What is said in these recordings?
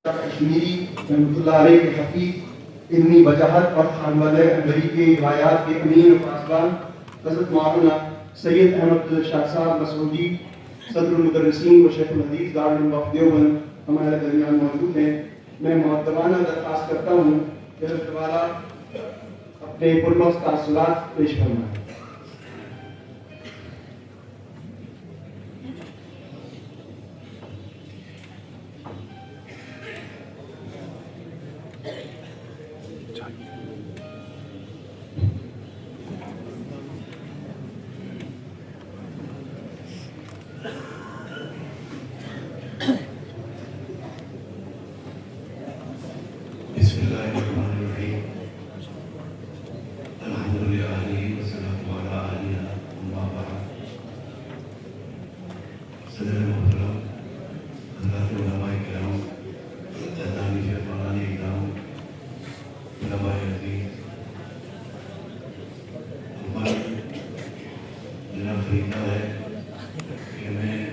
کشمیری رحمۃ اللہ علیہ کے حفیظ علمی وجاہت اور خانوادہ انوری کے روایات کے امیر پاسبان حضرت مولانا سید احمد شاہ صاحب مسعودی صدر المدرسین و شیخ الحدیث دارالعلوم دیوبند ہمارے درمیان موجود ہیں۔ میں مؤدبانہ درخواست کرتا ہوں کہ حضرت والا اپنے پرمخ تاثرات پیش فرمائیں۔ بسم اللہ الرحمن الرحیم الحمدللہ والصلاة علی آلہ اما بعد۔ صدر محترم حضرات علماء کرام، جناب مولانا اکرام، علماء عزیز، ہمارا میرا فریضہ ہے کہ میں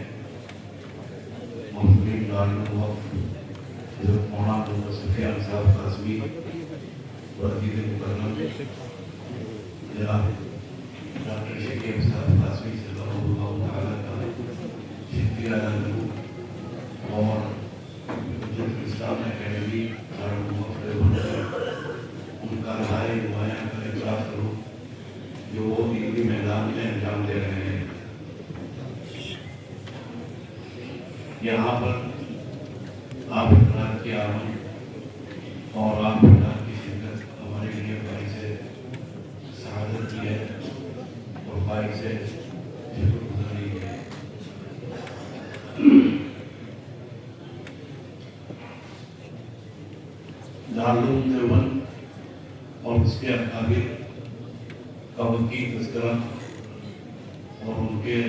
محترم دارالعلوم وقف حضرت مولانا محمد سفیان صاحب قاسمی وزیر مکرم جناب ڈاکٹر شکیب صاحب قاسمی صلی اللہ تعالیٰ کا شکریہ ادا کروں اور حجت اسلام اکیڈمی دارالعلوم وقف دیوبند ان کا رائے نمایاں کا اعتراف کروں جو وہ علمی میدان میں انجام دے رہے ہیں۔ یہاں پر آپ حضرات کی آمد اور آپ حضرات کی شرکت ہمارے لیے باعث سعادت کی ہے اور باعث شکر گزاری ہے۔ دارالعلوم دیوبند اور اس کے اکابر کا وقتی تذکرہ اور ان کے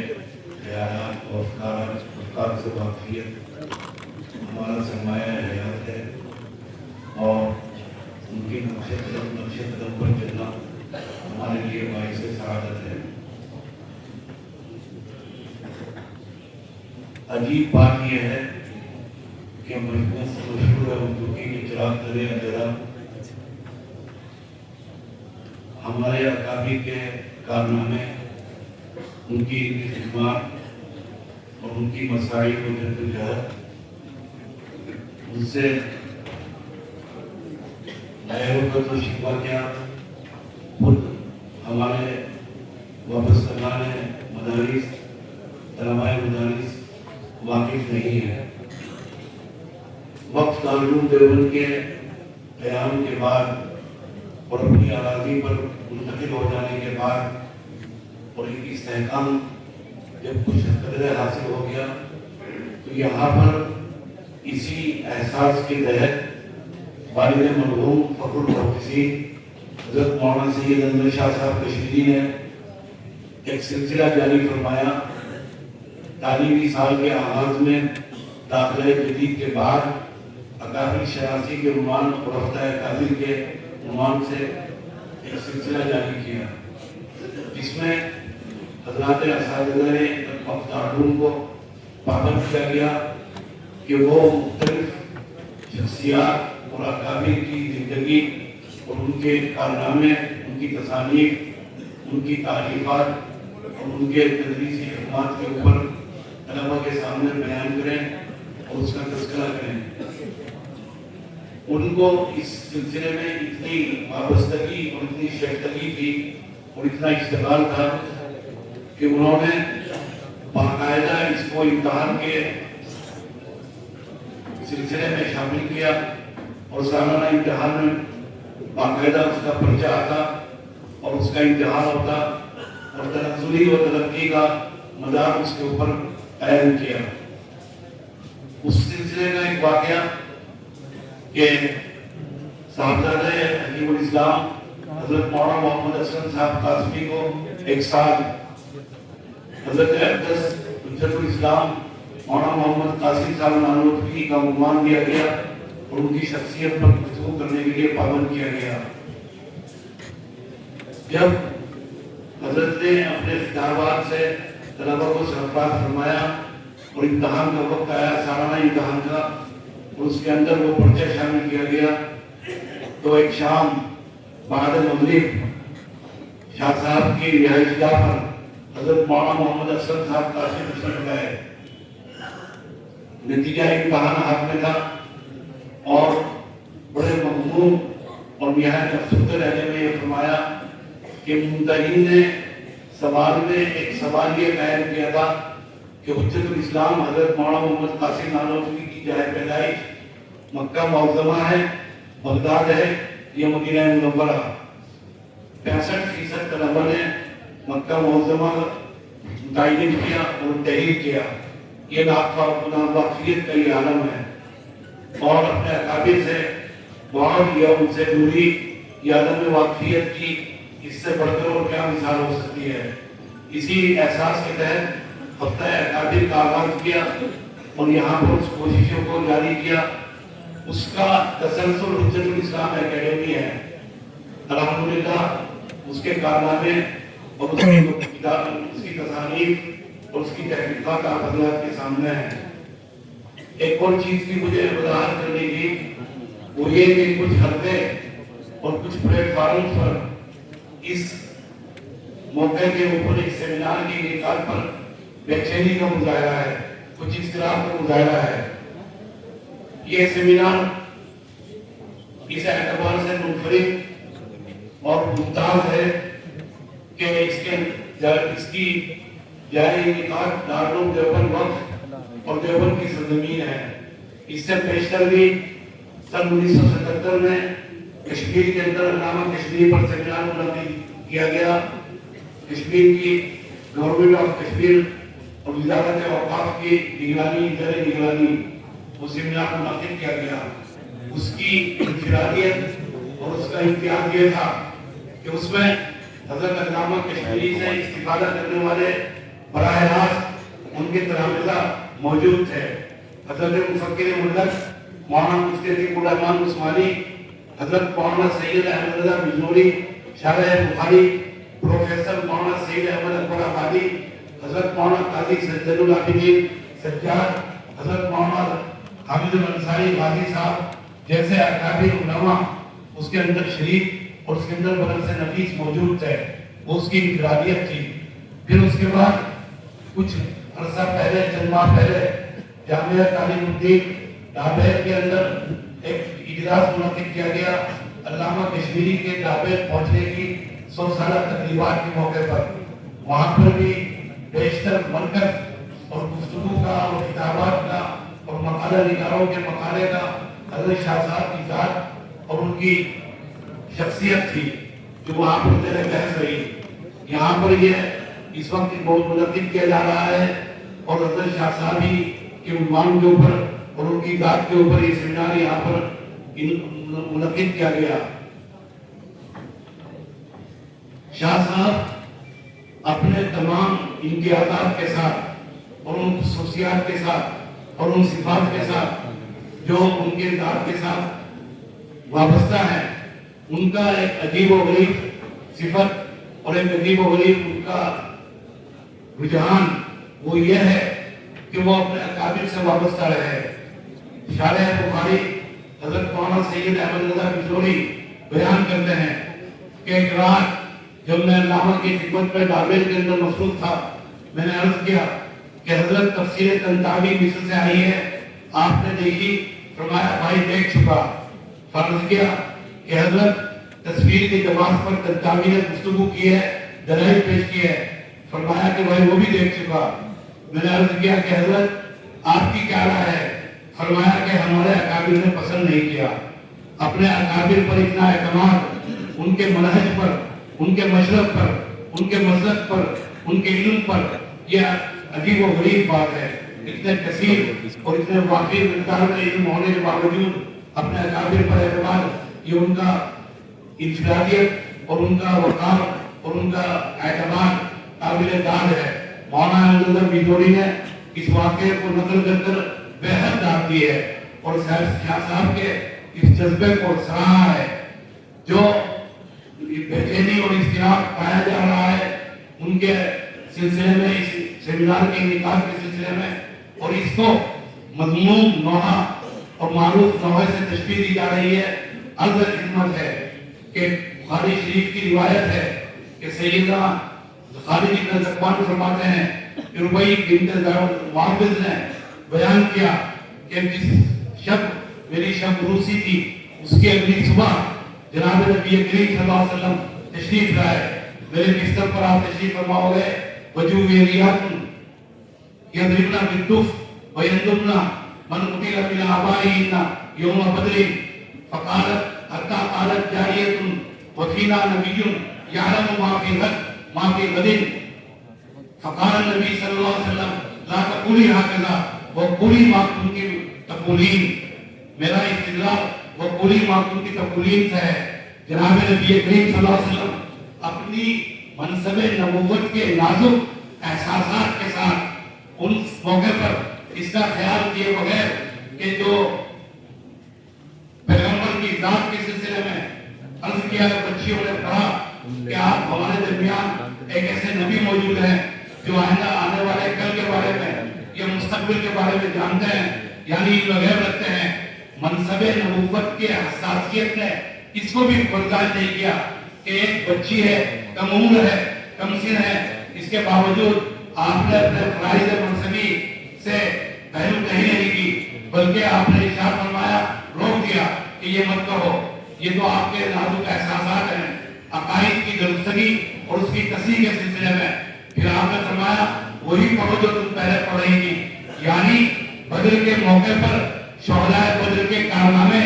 خیالات اور افکار سے واقفیت ہمارا سرمایہ حیات ہے اور ان کی نقش قدم پر چلنا ہمارے لیے باعث سعادت ہے۔ عجیب بات یہ ہے کہ مشہور اردو کی چراغ درے اندھیرا ہمارے اکابر کے کارنامے، ان کی خدمات اور ان کی مساعی و جدوجہد ان سے غیر و شکوہ کیا خود ہمارے وابستگان مدارس علماء مدارس واقف نہیں ہے۔ وقف دارالعلوم دیوبند کے قیام کے بعد اور اپنی اراضی پر منتقل ہو جانے کے بعد اور ان کی استحکام جب کچھ قدر حاصل ہو گیا تو یہاں پر اسی احساس کے تحت والد مرحوم فخر المحدثین حضرت مولانا سید احمد شاہ صاحب کشمیری نے ایک سلسلہ جاری فرمایا۔ تعلیمی سال کے آغاز میں داخلہ جدید کے بعد اکابر شناسی کے عنوان اور رفتہ اکابر کے عنوان سے ایک سلسلہ جاری کیا، جس میں حضرات اساتذہ وقف دارالعلوم کو پابند کیا گیا کہ وہ مختلف شخصیات اور اکابر کی زندگی اور ان کے کارنامے، ان کی تصانیف، ان کی تعریفات اور ان کے تدریسی خدمات کے اوپر طلباء کے سامنے بیان کریں اور اس کا تذکرہ کریں۔ ان کو اس سلسلے میں اتنی وابستگی اور اتنی شیفتگی تھی اور اتنا اشتغال تھا کہ انہوں نے باقاعدہ اس کو امتحان کے سلسلے میں شامل کیا اور سالانہ امتحان میں باقاعدہ اس کا پرچہ آتا اور اس کا امتحان ہوتا اور تنزلی و ترقی کا مدار اس کے اوپر قائم کیا۔ اس سلسلے کا ایک واقعہ کہ صاحبزادہ حکیم الاسلام حضرت مولانا محمد اسلم صاحب قاسمی کو ایک سال حضرت اقدس حجت الاسلام مولانا محمد قاسم صاحب نانوتوی کا عنوان دیا گیا اور ان کی شخصیت پر گفتگو کرنے کے لیے پابند کیا گیا۔ جب حضرت نے اپنے خطابات سے طلباء کو سرفراز فرمایا اور امتحان کا وقت آیا، سالانہ امتحان کا، اور اس کے اندر وہ پرچہ شامل کیا گیا. تو ایک شام بعد مغرب شاہ صاحب کی رہائش گاہ پر حضرت مولانا محمد اسد صاحب تشریف لائے. نتیجہ امتحان ہاتھ میں تھا اور بڑے مغموم اور نہایت افسردہ لہجے میں یہ فرمایا کہ ممتحن نے سوال میں ایک سوال یہ قائم کیا تھا کہ حجت الاسلام حضرت مولانا محمد قاسم نانوتوی کی جائے پیدائش مکہ معظمہ ہے، بغداد ہے یا مدینہ منورہ. 65% طلبہ نے مکہ معظمہ متعین کیا اور تحریر کیا. یہ ناواقفیت کا یہ عالم ہے اور اپنے اکابر سے بعد یا ان سے دوری یا عدم واقفیت کی اس سے بڑھ کر اور کیا مثال ہو سکتی ہے. اسی احساس کے تحت ہفتہ اکابر کا آغاز کیا اور یہاں پر اس کوششوں کو جاری کیا. اس کا تسلسل حجت الاسلام اکیڈمی ہے. الحمدللہ اس کے کارنامے اور اس کی تصانیف اور اس کی تحقیقات آپ حضرات کے سامنے ہیں. ایک اور چیز کی مجھے وضاحت کرنے کی وہ یہ کہ کچھ حلقے اور کچھ پلیٹ فارم پر اس موقع کے اوپر ایک سیمینار کی انعقاد پر بے چینی کا مظاہرہ ہے، کچھ اضطراب کا مظاہرہ ہے. یہ سیمینار اس اعتبار سے منفرد اور ممتاز ہے کہ اس کی جاری انعقاد دارالعلوم دیوبند وقف اور دیوبند کی سرزمین ہے. اس سے پیشتر بھی سن 1977 میں کشمیر کے اندر علامہ کشمیر پر سیمینار منعقد کیا گیا. کشمیر کی گورنمنٹ آف کشمیر اور وزارت اوقاف کی نگرانی وہ سیمینار منعقد کیا گیا. اس کی انفرادیت اور اس کا امتیاز یہ تھا کہ اس میں حضرت علامہ کشمیری سے استفادہ کرنے والے براہ راست ان کے تلامذہ موجود تھے. حضرت مفکر ملت مولانا مفتی عتیق الرحمن عثمانی، حضرت مولانا سید احمد رضا بجنوری شارح بخاری، پروفیسر مولانا سید احمد اکبر آبادی، حضرت مولانا قاضی زین العابدین سجاد، حضرت مولانا حامد الانصاری غازی صاحب جیسے اکابر علماء اس کے اندر شریک اور اس کے اندر بدن سے نفیس موجود تھے. وہ اس کی انفرادیت تھی. پھر اس کے بعد کچھ عرصہ پہلے چند ماہ پہلے جامعہ تعلیم الدین ڈابیر کے اندر ایک اجلاس منعقد کیا گیا علامہ کشمیری کے ڈابیر پہنچنے کی 100 سالہ تقریبات کے موقع پر. وہاں پر بھی بیشتر مرکز اور گفتگو کا اور کتابات کا اور مقالہ نگاروں کے مقالے کا حضرت شاہ صاحب کی ذات اور ان کی شخصیت تھی جو وہاں پر تیرے بحث رہی. یہاں پر یہ اس وقت بہت منعقد کیا جا رہا ہے اور حضرت شاہ صاحب ہی کے عنوان کے اوپر اور ان کی ذات کے اوپر یہ سیمینار یہاں پر منعقد کیا گیا. شاہ صاحب اپنے تمام امتیازات کے ساتھ اور ان خصوصیات کے ساتھ اور ان صفات کے ساتھ جو ان کے ذات کے ساتھ وابستہ ہے، ان کا ایک عجیب و غریب صفت اور ایک عجیب و غریب ان کا رجحان وہ یہ ہے کہ وہ اپنے اکابر سے وابستہ رہے. شارح بخاری حضرت مولانا سید احمد رضا بجنوری بیان کرتے ہیں کہ ایک رات جب میں علامہ کی خدمت میں ڈابیر کے اندر مصروف تھا، میں نے عرض کیا کہ حضرت تفسیر طنطاوی مصر سے آئی ہے، آپ نے دیکھی؟ فرمایا بھائی دیکھ چکا. فرض کیا کہ حضرت تصویر کی جماعت پر طنطاوی نے گفتگو کی ہے، دلائل پیش کی ہے. فرمایا کہ بھائی وہ بھی دیکھ چکا. میں نے عرض کیا کہ حضرت آپ کی کیا رائے ہے؟ فرمایا کہ ہمارے اکابر نے پسند نہیں کیا. اپنے اکابر پر اتنا اعتماد، ان کے منہج پر، ان کے مشرب پر، ان کے مسلک پر، ان کے علم پر، یہ عجیب و غریب بات ہے. اتنے کثیر اور اتنے واقعی مقدار میں علم ہونے کے باوجود اپنے اکابر پر اعتماد، یہ ان کا انفرادیت اور ان کا وقار اور ان کا اعتماد قابل داد ہے. مولانا احمد رضا بجنوری نے اس واقعے کو نقل کر کر بے حد داد دی ہے اور شاہ صاحب کے اس جذبے کو سراہا ہے. جو بے چینی اور اضطراب پایا جا رہا ہے ان کے سلسلے میں، اس سیمینار کے انعقاد کے سلسلے میں، اور اس کو مضمون نوحہ اور معروف نوع سے تشبیہ دی جا رہی ہے، عرض خدمت ہے کہ بخاری شریف کی روایت ہے کہ سیدنا خالد بن زکوان فرماتے ہیں کہ ربیع بنت معوذ نے بیان کیا کہ جس شب میری شب روسی تھی، اس کی اگلی صبح جناب نبی کریم صلی اللہ علیہ وسلم تشریف لائے، میرے بستر پر آپ تشریف فرما ہو گئے، وجوہریات یضربن بالدف ویندبن من قتل من آبائهن یوم بدر فقالت حتی قالت جاریۃ وفینا نبی یعلم ما فی غد فقال النبی صلی اللہ علیہ وسلم لا تقولی هكذا وقولی ما کنتی تقولین. میرا استدلال وقولی ما کنتی تقولین سے ہے. جناب نبی کریم صلی اللہ علیہ وسلم اپنی منصب نبوت کے نازک احساسات کے ساتھ ان موقع پر اس کا خیال کیے بغیر کہ جو پیغمبر کی ذات کے سلسلے میں عرض کیا بچیوں نے پڑھا کہ آپ ہمارے درمیان ایک ایسے نبی موجود ہیں جو آئندہ آنے والے کل کے بارے میں یا مستقبل کے بارے میں جانتے ہیں، یعنی غیب رکھتے ہیں. منصب نبوت کے حساسیت نے اس کو بھی برداشت نہیں کیا کہ ایک بچی ہے، کم عمر ہے، کم سن ہے، اس کے باوجود آپ نے اپنے فرائض منصبی سے پہلو کہیں نہیں کی، بلکہ آپ نے ارشاد فرمایا، روک دیا کہ یہ مت کرو. یہ تو آپ کے نازک احساسات ہیں عقائد کی درستگی اور اس کی تصحیح کے سلسلے میں. پھر آپ نے فرمایا وہی پڑھو جو تم پہلے پڑھ رہی تھی، یعنی بدر کے موقع پر شہداء بدر کے کارنامے،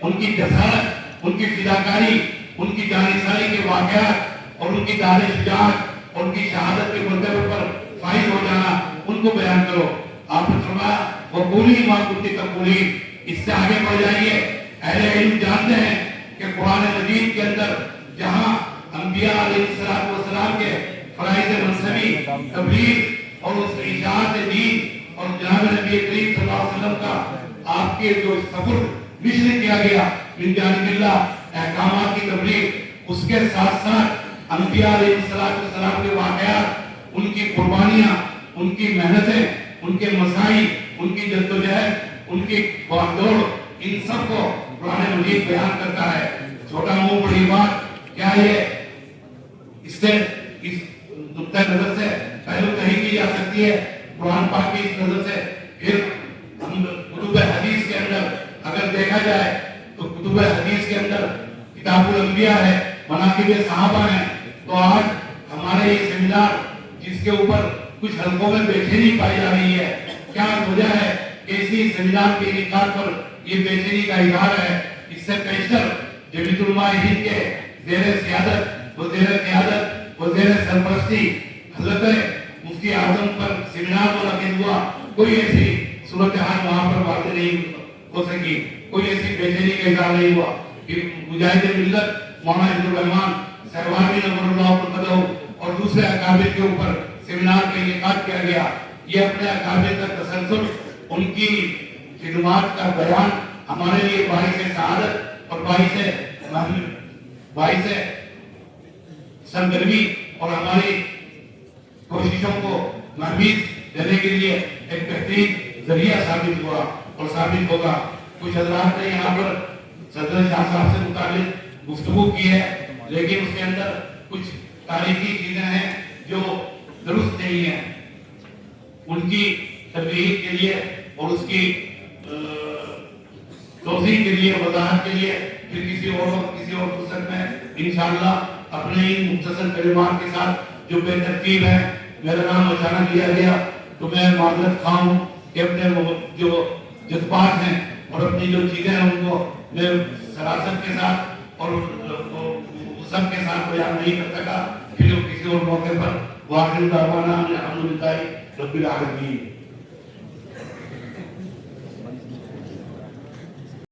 ان کی جسارت، ان کی فداکاری، ان کی جانثاری کے واقعات اور ان کی دار شجاعت اور ان کی شہادت کے مرتبے پر فائز ہو جانا، ان کو بیان کرو. آپ نے فرمایا وقولی ما کنتی تقولین. اس سے آگے بڑھ جائیے. اہل علم جانتے ہیں کہ قرآن مجید کے اندر جہاں انبیاء علیہ السلام کے فرائض منصبی، تبلیغ اور اس اشاعت دین اور جناب نبی کریم صلی اللہ علیہ وسلم کا آپ کے جو سفر مشن کیا گیا من جانب اللہ، احکامات کی تبلیغ، اس کے ساتھ ساتھ انبیاء علیہ السلام کے واقعات، ان کی قربانیاں، ان کی محنتیں، ان کے مسائل، ان کی جدوجہد، ان کی دوڑ، ان سب کو قرآن مجید بیان کرتا ہے. چھوٹا منہ بڑی بات کیا یہ اس سے اس نقطہ نظر سے پہلو کہیں کی جا سکتی ہے قرآن پاک کی اس نظر سے. پھر ہم کتب حدیث کے اندر اگر دیکھا جائے تو کتب حدیث کے اندر کتاب الانبیاء ہے، مناقب صحابہ ہیں. تو آج ہمارے یہ سیمینار جس کے اوپر کچھ حلقوں میں بے چینی پائی جا رہی ہے، کیا وجہ ہے کہ اسی سیمینار کے انعقاد پر یہ بے چینی کا اظہار ہے؟ اس سے پیشتر جمیعت علماء ہند کے زیر سیادت و زیر قیادت و زیر سرپرستی حضرت مفتی اعظم پر سیمینار منعقد ہوا، کوئی ایسی صورتحال وہاں پر واقع نہیں ہو سکی، کوئی ایسی بے چینی کا اظہار نہیں ہوا. پھر مجاہد ملت مولانا عبد الرحمان سہروردی نور اللہ قدہ اور دوسرے اکابر کے اوپر سیمینار کا انعقاد کیا گیا. یہ اپنے اکابر کا تسلسل، ان کی خدمات کا بیان ہمارے لیے باعث سعادت اور باعث سرگرمی اور ہماری کوششوں کو محمیز دینے کے لیے ایک بہترین ذریعہ ثابت ہوا اور ثابت ہوگا. کچھ حضرات نے یہاں پر صدر شاہ صاحب سے متعلق گفتگو کی ہے، لیکن اس کے اندر کچھ تاریخی چیزیں ہیں جو درست نہیں ہیں. ان کی تبلیغ کے لیے اور اس کی توضیح کے لیے، وضاحت کے لیے پھر کسی اور وقت، کسی اور فرصت میں انشاءاللہ اپنے ان مختصر کلمات کے ساتھ جو بے ترتیب ہے، میرا نام اچانک لیا گیا تو میں معذرت خواہ ہوں کہ اپنے جو جذبات ہیں اور اپنی جو چیزیں ہیں ان کو میں سراست کے ساتھ اور سب کے ساتھ بیان نہیں کر سکا. پھر کسی اور موقع پر واقعی دعوانا الحمدللہ رب العالمین.